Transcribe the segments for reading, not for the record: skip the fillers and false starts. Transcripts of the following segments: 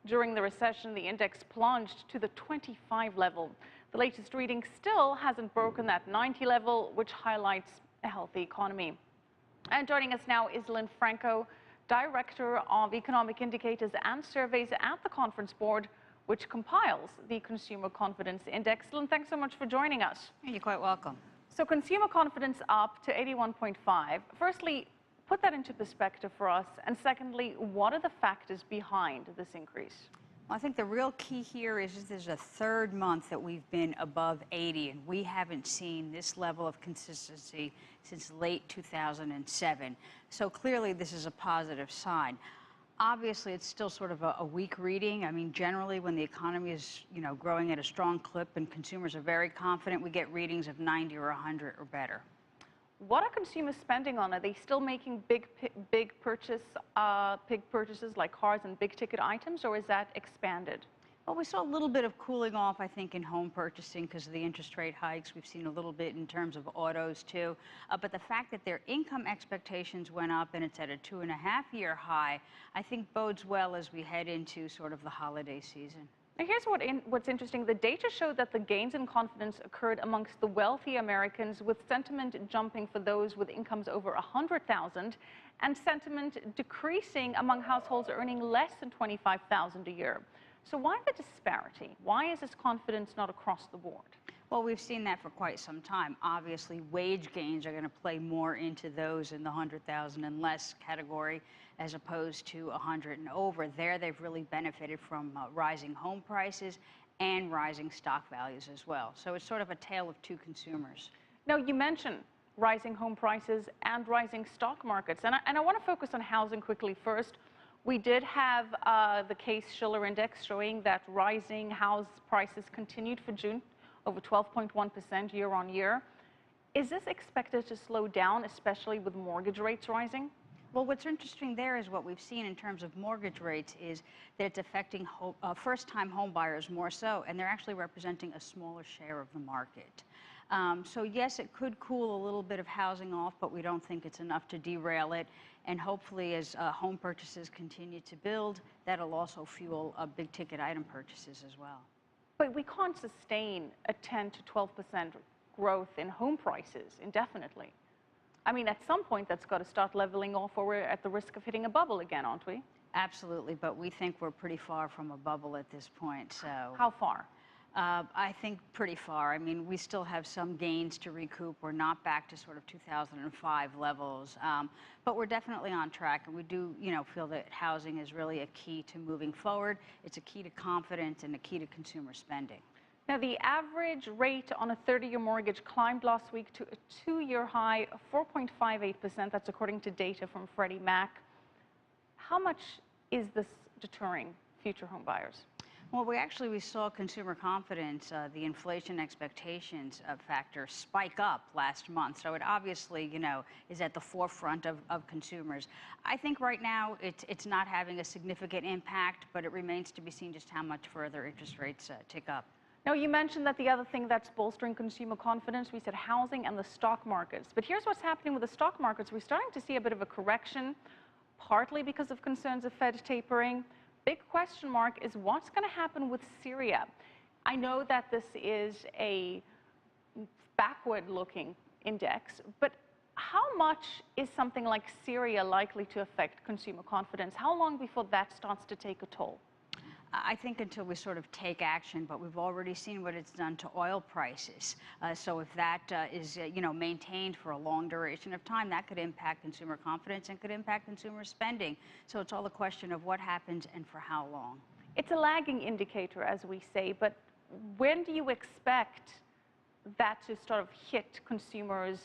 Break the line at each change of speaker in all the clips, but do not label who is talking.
During the recession, the index plunged to the 25 level. The latest reading still hasn't broken that 90 level, which highlights a healthy economy. And joining us now is Lynn Franco, Director of Economic Indicators and Surveys at the Conference Board, which compiles the Consumer Confidence Index. Lynn, thanks so much for joining us.
You're quite welcome.
So consumer confidence up to 81.5. Firstly, put that into perspective for us. And secondly, what are the factors behind this increase?
Well, I think the real key here is there's a third month that we've been above 80, and we haven't seen this level of consistency since late 2007. So clearly this is a positive sign. Obviously, it's still sort of a weak reading. I mean, generally, when the economy is, growing at a strong clip and consumers are very confident, we get readings of 90 or 100 or better.
What are consumers spending on? Are they still making big purchases like cars and big ticket items, or is that expanded?
Well, we saw a little bit of cooling off, I think, in home purchasing because of the interest rate hikes. We've seen a little bit in terms of autos, too. But the fact that their income expectations went up and it's at a 2.5-year high, I think bodes well as we head into sort of the holiday season.
Now, here's what's interesting. The data showed that the gains in confidence occurred amongst the wealthy Americans, with sentiment jumping for those with incomes over $100,000 and sentiment decreasing among households earning less than $25,000 a year. So why the disparity? Why is this confidence not across the board?
Well, we've seen that for quite some time. Obviously, wage gains are going to play more into those in the 100,000 and less category as opposed to 100 and over. There, they've really benefited from rising home prices and rising stock values as well. So it's sort of a tale of two consumers.
Now, you mentioned rising home prices and rising stock markets. And I want to focus on housing quickly first. We did have the Case-Shiller Index showing that rising house prices continued for June, over 12.1% year on year. Is this expected to slow down, especially with mortgage rates rising?
Well, what's interesting there is what we've seen in terms of mortgage rates is that it's affecting first-time home buyers more so, and they're actually representing a smaller share of the market. So yes, it could cool a little bit of housing off, but we don't think it's enough to derail it. And hopefully, as home purchases continue to build, that'll also fuel big ticket item purchases as well.
But we can't sustain a 10 to 12% growth in home prices indefinitely. I mean, at some point, that's got to start leveling off, or we're at the risk of hitting a bubble again, aren't we?
Absolutely, but we think we're pretty far from a bubble at this point. So
how far?
I think pretty far. I mean, we still have some gains to recoup. We're not back to sort of 2005 levels, but we're definitely on track. And we do, feel that housing is really a key to moving forward. It's a key to confidence and a key to consumer spending.
Now, the average rate on a 30-year mortgage climbed last week to a 2-year high of 4.58%. That's according to data from Freddie Mac. How much is this deterring future home buyers?
Well, we saw consumer confidence, the inflation expectations factor spike up last month. So it obviously, is at the forefront of consumers. I think right now it's not having a significant impact, but it remains to be seen just how much further interest rates tick up.
Now, you mentioned that the other thing that's bolstering consumer confidence, we said housing and the stock markets. But here's what's happening with the stock markets. We're starting to see a bit of a correction, partly because of concerns of Fed tapering. Big question mark is what's going to happen with Syria. I know that this is a backward-looking index, but how much is something like Syria likely to affect consumer confidence? How long before that starts to take a toll?
I think until we sort of take action, but we've already seen what it's done to oil prices. So if that is, maintained for a long duration of time, that could impact consumer confidence and could impact consumer spending. So it's all a question of what happens and for how long.
It's a lagging indicator, as we say, but when do you expect that to sort of hit consumers?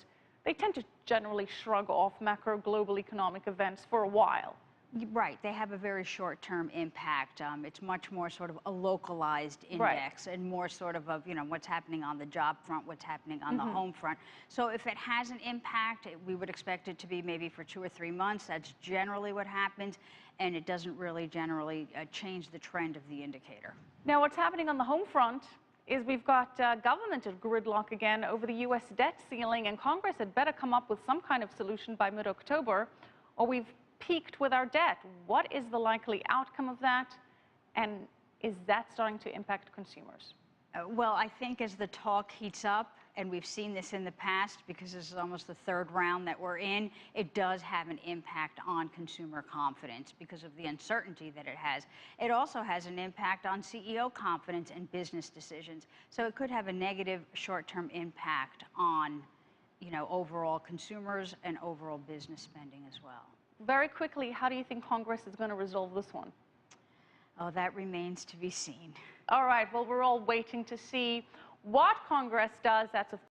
They tend to generally shrug off macro global economic events for a while.
Right. They have a very short-term impact. It's much more sort of a localized index and more sort of, what's happening on the job front, what's happening on the home front. So if it has an impact, we would expect it to be maybe for 2 or 3 months. That's generally what happens, and it doesn't really generally change the trend of the indicator.
Now, what's happening on the home front is we've got government at gridlock again over the U.S. debt ceiling, and Congress had better come up with some kind of solution by mid-October, or we've peaked with our debt. What is the likely outcome of that? And is that starting to impact consumers?
Well, I think as the talk heats up, and we've seen this in the past because this is almost the third round that we're in, it does have an impact on consumer confidence because of the uncertainty that it has. It also has an impact on CEO confidence and business decisions. So it could have a negative short-term impact on, overall consumers and overall business spending as well.
Very quickly, how do you think Congress is going to resolve this one?
Oh, that remains to be seen.
All right, well, we're all waiting to see what Congress does. That's, of